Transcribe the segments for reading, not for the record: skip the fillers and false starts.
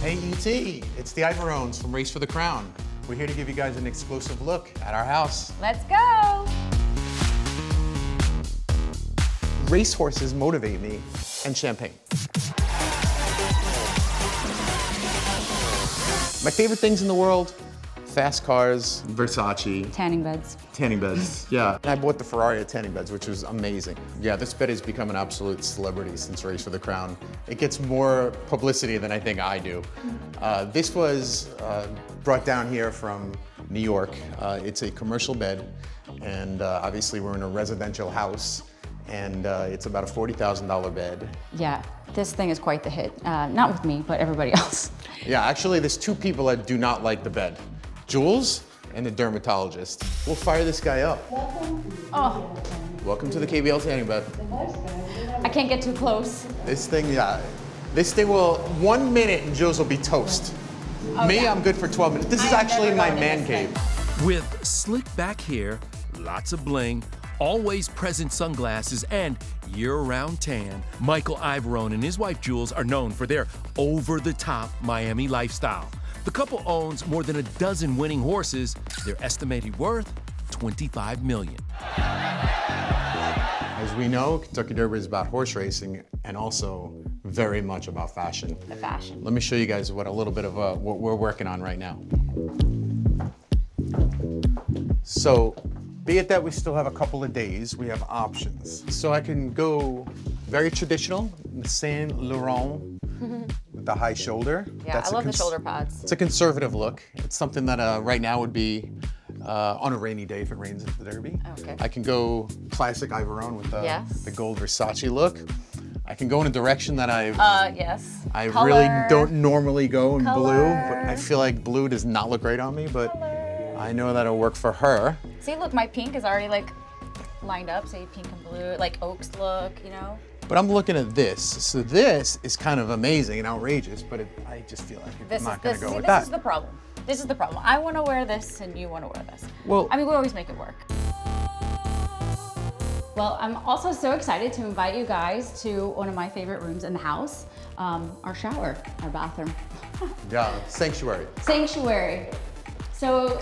Hey E.T., it's the Iavarones from Race for the Crown. We're here to give you guys an exclusive look at our house. Let's go! Racehorses motivate me, and champagne. My favorite things in the world, fast cars, Versace. Tanning beds. Tanning beds, yeah. And I bought the Ferrari at tanning beds, which was amazing. Yeah, this bed has become an absolute celebrity since Race for the Crown. It gets more publicity than I think I do. This was brought down here from New York. It's a commercial bed, and obviously we're in a residential house, and it's about a $40,000 bed. Yeah, this thing is quite the hit. Not with me, but everybody else. Yeah, actually there's two people that do not like the bed. Jules and the dermatologist. We'll fire this guy up. Oh, Welcome to the KBL tanning bed. I can't get too close. This thing, yeah. This thing will, 1 minute and Jules will be toast. Oh, Me, yeah. I'm good for 12 minutes. This is I have actually never my gone in man this cave. thing. With slick back hair, lots of bling, always present sunglasses, and year-round tan, Michael Iavarone and his wife Jules are known for their over-the-top Miami lifestyle. The couple owns more than a dozen winning horses, their estimated worth, $25 million. As we know, Kentucky Derby is about horse racing and also very much about fashion. The fashion. Let me show you guys what a little bit of what we're working on right now. So, be it that we still have a couple of days, we have options. So I can go very traditional, the Saint Laurent with the high shoulder. Yeah, I love the shoulder pads. It's a conservative look. It's something that right now would be on a rainy day if it rains at the Derby. Okay. I can go classic Iavarone with Yes. the gold Versace look. I can go in a direction that Yes. I Color. really don't normally go in blue, but Color. I feel like blue does not look great on me, but I know that'll work for her. See, look, my pink is already like lined up. Say pink and blue, like Oaks look, you know? But I'm looking at this. So this is kind of amazing and outrageous, but I just feel like I'm not gonna go with that. This is the problem. This is the problem. I want to wear this and you want to wear this. Well- I mean, we always make it work. Well, I'm also so excited to invite you guys to one of my favorite rooms in the house, our shower, our bathroom. Yeah, sanctuary. Sanctuary. So,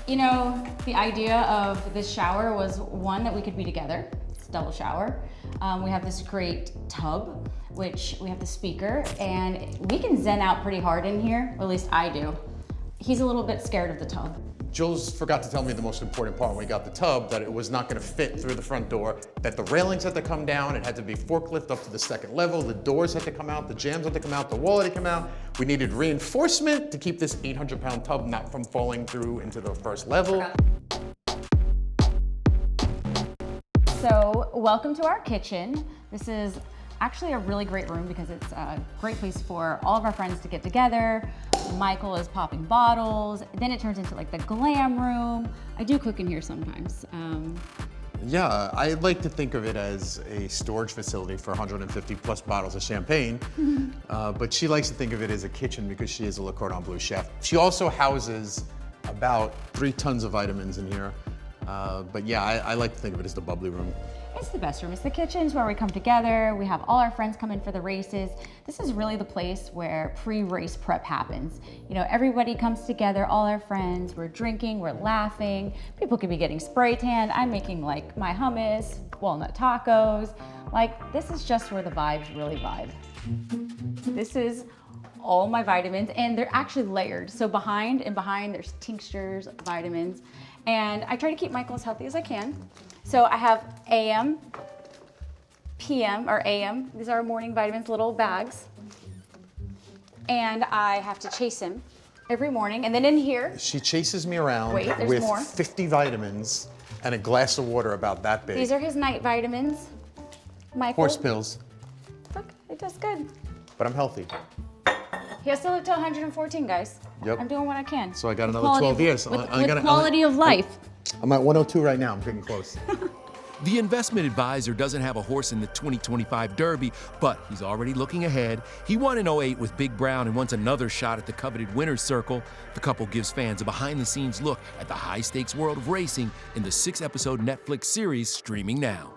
you know, the idea of this shower was one that we could be together. It's a double shower. We have this great tub, which we have the speaker, and we can zen out pretty hard in here, or at least I do. He's a little bit scared of the tub. Jules forgot to tell me the most important part when we got the tub, that it was not gonna fit through the front door, that the railings had to come down, it had to be forklift up to the second level, the doors had to come out, the jambs had to come out, the wall had to come out. We needed reinforcement to keep this 800-pound tub not from falling through into the first level. So, welcome to our kitchen. This is actually a really great room because it's a great place for all of our friends to get together. Michael is popping bottles. Then it turns into like the glam room. I do cook in here sometimes. Yeah, I like to think of it as a storage facility for 150 plus bottles of champagne, but she likes to think of it as a kitchen because she is a Le Cordon Bleu chef. She also houses about 3 tons of vitamins in here, but yeah, I like to think of it as the bubbly room. It's the best room. It's the kitchen. It's where we come together. We have all our friends come in for the races. This is really the place where pre-race prep happens. You know, everybody comes together, all our friends. We're drinking, we're laughing. People could be getting spray tanned. I'm making like my hummus, walnut tacos. Like, this is just where the vibes really vibe. This is all my vitamins, and they're actually layered. So behind there's tinctures, vitamins, and I try to keep Michael as healthy as I can. So I have AM, PM, or AM. These are morning vitamins, little bags. And I have to chase him every morning. And then in here, She chases me around Wait, there's with more. 50 vitamins and a glass of water about that big. these are his night vitamins. Michael. Horse pills, Look, it does good. but I'm healthy. He has to live to 114, guys. Yep. I'm doing what I can. So I got another Quality 12 years. With, I'm gonna- quality of life. I'm at 102 right now, I'm getting close. The investment advisor doesn't have a horse in the 2025 Derby, but he's already looking ahead. He won in 08 with Big Brown and wants another shot at the coveted winner's circle. The couple gives fans a behind-the-scenes look at the high-stakes world of racing in the 6-episode Netflix series streaming now.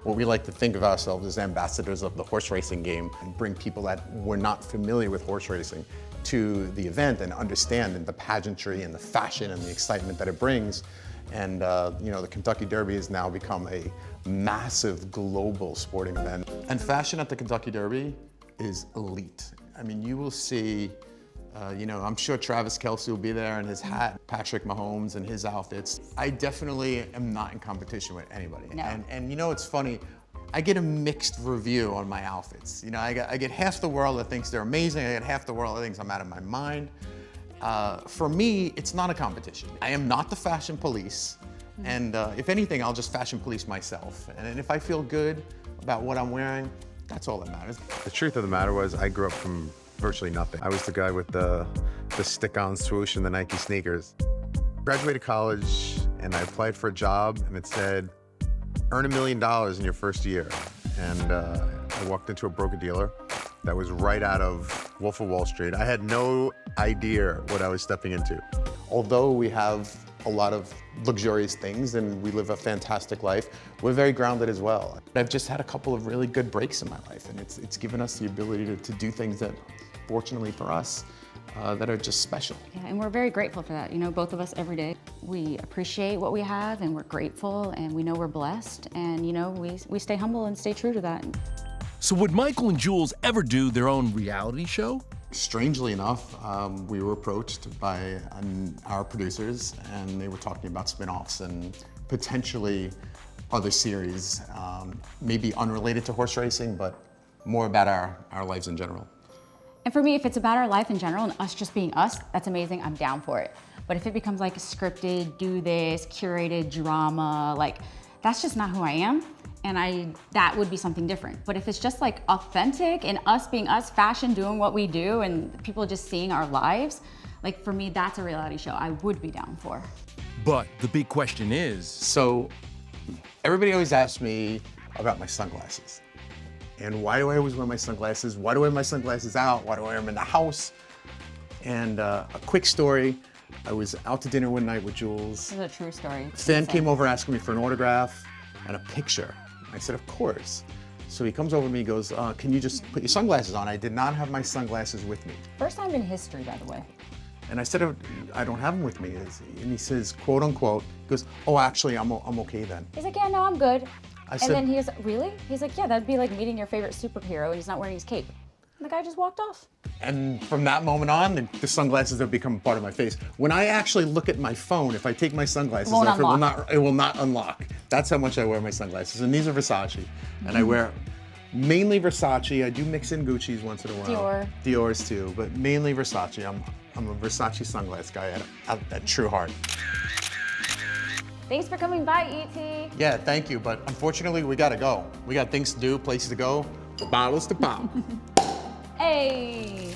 what we like to think of ourselves as ambassadors of the horse racing game and bring people that were not familiar with horse racing to the event and understand the pageantry and the fashion and the excitement that it brings. And you know, the Kentucky Derby has now become a massive global sporting event. And fashion at the Kentucky Derby is elite. I mean, you will see, you know, I'm sure Travis Kelce will be there in his hat, Patrick Mahomes and his outfits. I definitely am not in competition with anybody. No. And you know, it's funny, I get a mixed review on my outfits. You know, I get half the world that thinks they're amazing, I get half the world that thinks I'm out of my mind. For me, it's not a competition. I am not the fashion police, and if anything, I'll just fashion police myself. And if I feel good about what I'm wearing, that's all that matters. The truth of the matter was, I grew up from virtually nothing. I was the guy with the stick-on swoosh and the Nike sneakers. Graduated college, and I applied for a job, and it said, earn $1 million in your first year. And I walked into a broker-dealer that was right out of Wolf of Wall Street. I had no idea what I was stepping into. Although we have a lot of luxurious things and we live a fantastic life, we're very grounded as well. I've just had a couple of really good breaks in my life, and it's given us the ability to do things that, fortunately for us, that are just special. Yeah, and we're very grateful for that. You know, both of us every day, we appreciate what we have and we're grateful and we know we're blessed, and you know, we stay humble and stay true to that. So would Michael and Jules ever do their own reality show? Strangely enough, we were approached by our producers, and they were talking about spin-offs and potentially other series, maybe unrelated to horse racing, but more about our lives in general. And for me, if it's about our life in general and us just being us, that's amazing, I'm down for it. But if it becomes like a scripted, do this, curated drama, like that's just not who I am. And that would be something different. But if it's just like authentic and us being us, fashion, doing what we do, and people just seeing our lives, like for me, that's a reality show I would be down for. But the big question is, So everybody always asks me about my sunglasses. And why do I always wear my sunglasses? Why do I have my sunglasses out? Why do I wear them in the house? And a quick story, I was out to dinner one night with Jules. This is a true story. A fan came over asking me for an autograph and a picture. I said, of course. So he comes over to me and goes, can you just put your sunglasses on? I did not have my sunglasses with me. First time in history, by the way. And I said, I don't have them with me. And he says, quote unquote, he goes, oh, actually, I'm okay then. He's like, yeah, no, I'm good. I And said, then he was, really? He's like, yeah, that'd be like meeting your favorite superhero and he's not wearing his cape. And the guy just walked off. and from that moment on, the sunglasses have become part of my face. When I actually look at my phone, if I take my sunglasses Won't off, unlock. it will not unlock. That's how much I wear my sunglasses. And these are Versace. And I wear mainly Versace. I do mix in Gucci's once in a while. Dior's too, but mainly Versace. I'm a Versace sunglass guy at true heart. Thanks for coming by, E.T. Yeah, thank you, but unfortunately we gotta go. We got things to do, places to go, bottles to pop. Hey.